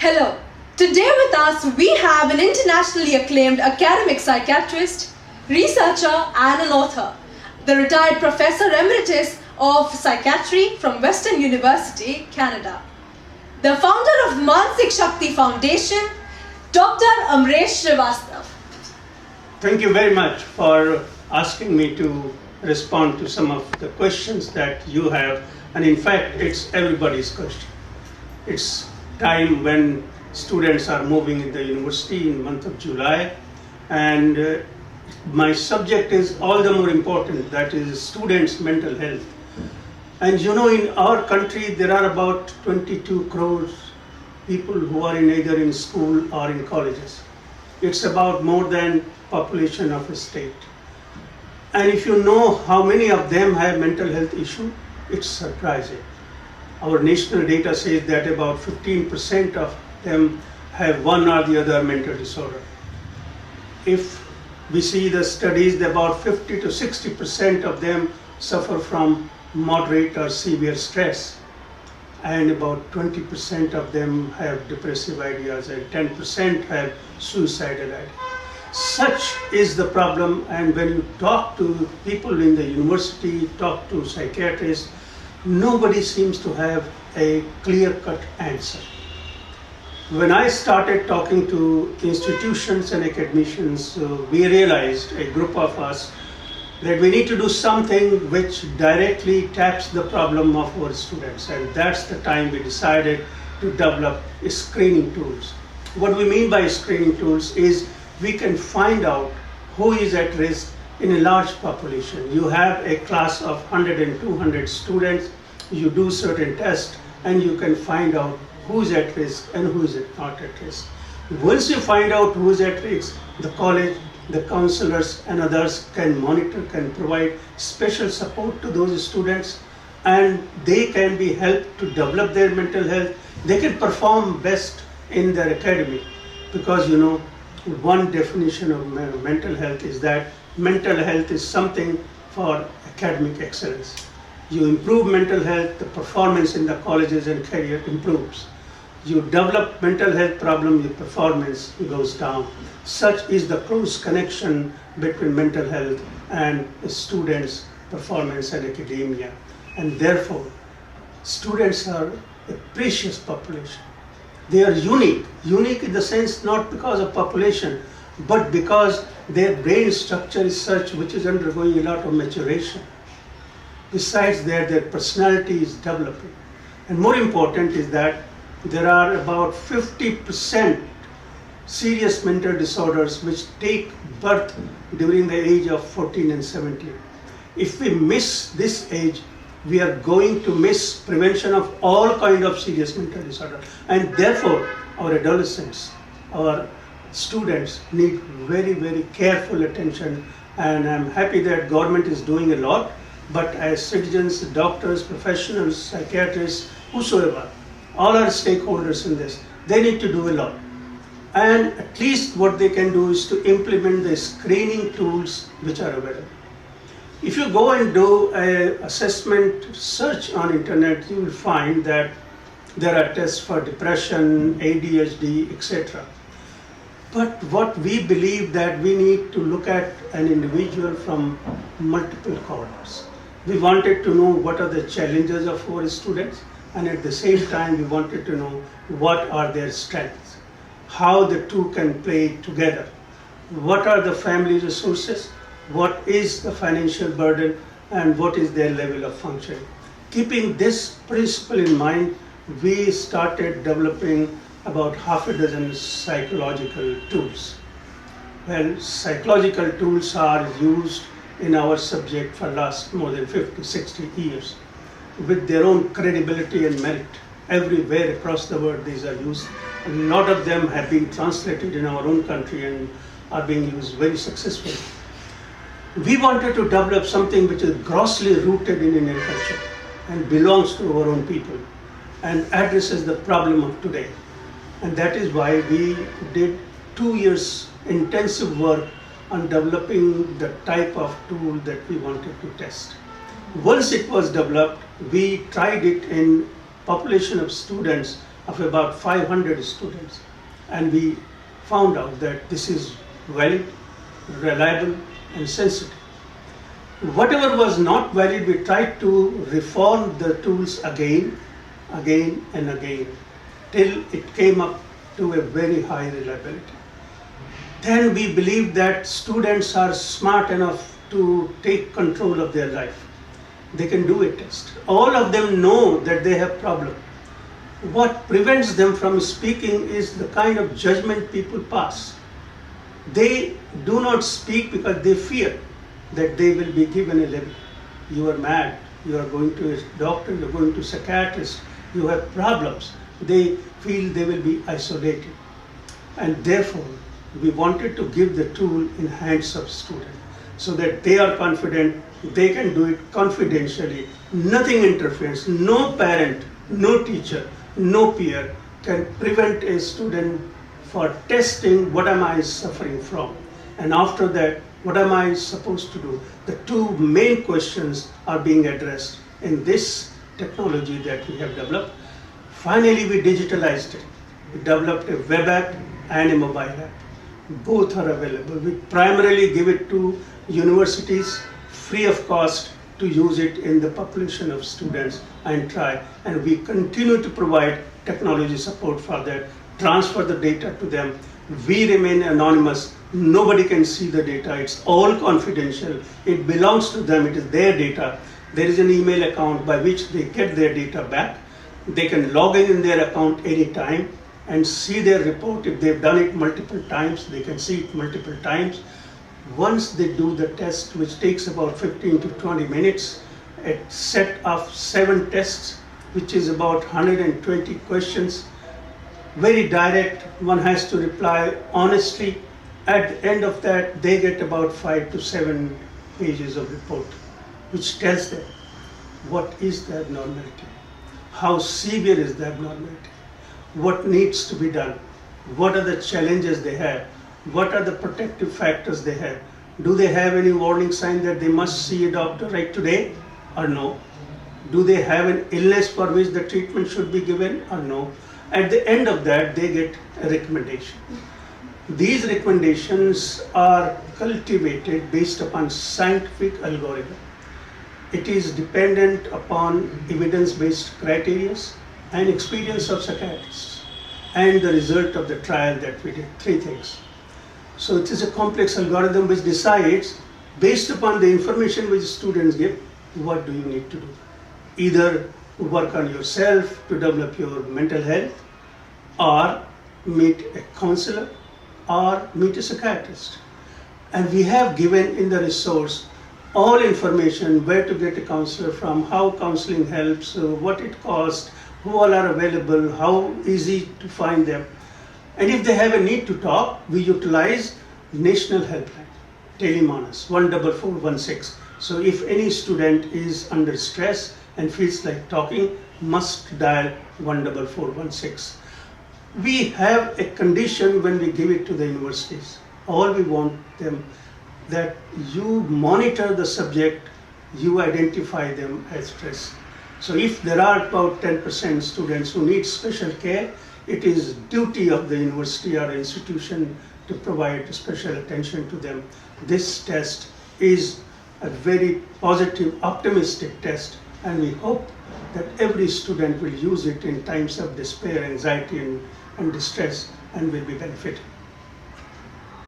Hello. Today with us we have an internationally acclaimed academic psychiatrist, researcher and an author, the retired Professor Emeritus of Psychiatry from Western University, Canada. The founder of Manasik Shakti Foundation, Dr. Amresh Srivastav. Thank you very much for asking me to respond to some of the questions that you have, and in fact it's everybody's question. It's time when students are moving in the university in the month of July, and my subject is all the more important, that is students' mental health. And you know, in our country there are about 22 crores people who are either in school or in colleges. It's about more than population of a state. And if you know how many of them have mental health issue, it's surprising. Our national data says that about 15% of them have one or the other mental disorder. If we see the studies, about 50 to 60% of them suffer from moderate or severe stress, and about 20% of them have depressive ideas and 10% have suicidal ideas. Such is the problem, and when you talk to people in the university, talk to psychiatrists, nobody seems to have a clear-cut answer. When I started talking to institutions and academicians, we realized, a group of us, that we need to do something which directly taps the problem of our students, and that's the time we decided to develop screening tools. What we mean by screening tools is we can find out who is at risk in a large population. You have a class of 100 and 200 students, you do certain tests, and you can find out who is at risk and who is not at risk. Once you find out who is at risk, the college, the counselors and others can monitor, can provide special support to those students, and they can be helped to develop their mental health. They can perform best in their academy, because you know, one definition of mental health is that mental health is something for academic excellence. You improve mental health, the performance in the colleges and career improves. You develop mental health problem, your performance goes down. Such is the close connection between mental health and students' performance and academia. And therefore, students are a precious population. They are unique in the sense not because of population, but because their brain structure is such which is undergoing a lot of maturation. Besides that, their personality is developing. And more important is that there are about 50% serious mental disorders which take birth during the age of 14 and 17. If we miss this age, we are going to miss prevention of all kind of serious mental disorder. And therefore, our adolescents, our students need very, very careful attention. And I'm happy that government is doing a lot, but as citizens, doctors, professionals, psychiatrists, whosoever, all are stakeholders in this, they need to do a lot. And at least what they can do is to implement the screening tools which are available. If you go and do an assessment search on internet, you will find that there are tests for depression, ADHD, etc. But what we believe that we need to look at an individual from multiple corners. We wanted to know what are the challenges of our students, and at the same time we wanted to know what are their strengths, how the two can play together, what are the family resources, what is the financial burden, and what is their level of functioning. Keeping this principle in mind, we started developing about half a dozen psychological tools. Well, psychological tools are used in our subject for last more than 50, 60 years with their own credibility and merit. Everywhere across the world these are used. A lot of them have been translated in our own country and are being used very successfully. We wanted to develop something which is grossly rooted in Indian culture and belongs to our own people and addresses the problem of today. And that is why we did 2 years intensive work on developing the type of tool that we wanted to test. Once it was developed, we tried it in population of students of about 500 students, and we found out that this is valid, reliable, and sensitive. Whatever was not valid, we tried to reform the tools again and again, till it came up to a very high reliability. Then we believed that students are smart enough to take control of their life. They can do a test. All of them know that they have problem. What prevents them from speaking is the kind of judgment people pass. They do not speak because they fear that they will be given a label. You are mad, you are going to a doctor, you are going to a psychiatrist, you have problems. They feel they will be isolated. And therefore, we wanted to give the tool in hands of students so that they are confident, they can do it confidentially, nothing interferes, no parent, no teacher, no peer can prevent a student for testing what am I suffering from. And after that, what am I supposed to do? The two main questions are being addressed in this technology that we have developed. Finally, we digitalized it. We developed a web app and a mobile app. Both are available. We primarily give it to universities free of cost to use it in the population of students and try. And we continue to provide technology support for that, transfer the data to them. We remain anonymous. Nobody can see the data. It's all confidential. It belongs to them. It is their data. There is an email account by which they get their data back. They can log in their account anytime and see their report. If they've done it multiple times, they can see it multiple times. Once they do the test, which takes about 15 to 20 minutes, a set of 7 tests, which is about 120 questions, very direct, one has to reply honestly. At the end of that, they get about 5 to 7 pages of report, which tells them what is the abnormality, how severe is the abnormality, what needs to be done, what are the challenges they have, what are the protective factors they have. Do they have any warning sign that they must see a doctor right today or no? Do they have an illness for which the treatment should be given or no? At the end of that, they get a recommendation. These recommendations are cultivated based upon scientific algorithm. It is dependent upon evidence-based criteria and experience of psychiatrists and the result of the trial that we did. 3 things. So it is a complex algorithm which decides, based upon the information which students give, what do you need to do. Either work on yourself to develop your mental health, or meet a counselor, or meet a psychiatrist. And we have given in the resource all information, where to get a counselor from, how counseling helps, what it costs, who all are available, how easy to find them. And if they have a need to talk, we utilize National Helpline, Telemanus 14416. So if any student is under stress and feels like talking, must dial 14416. We have a condition when we give it to the universities. All we want them that you monitor the subject, you identify them as stress. So if there are about 10% students who need special care, it is duty of the university or institution to provide special attention to them. This test is a very positive, optimistic test, and we hope that every student will use it in times of despair, anxiety, and distress, and will be benefited.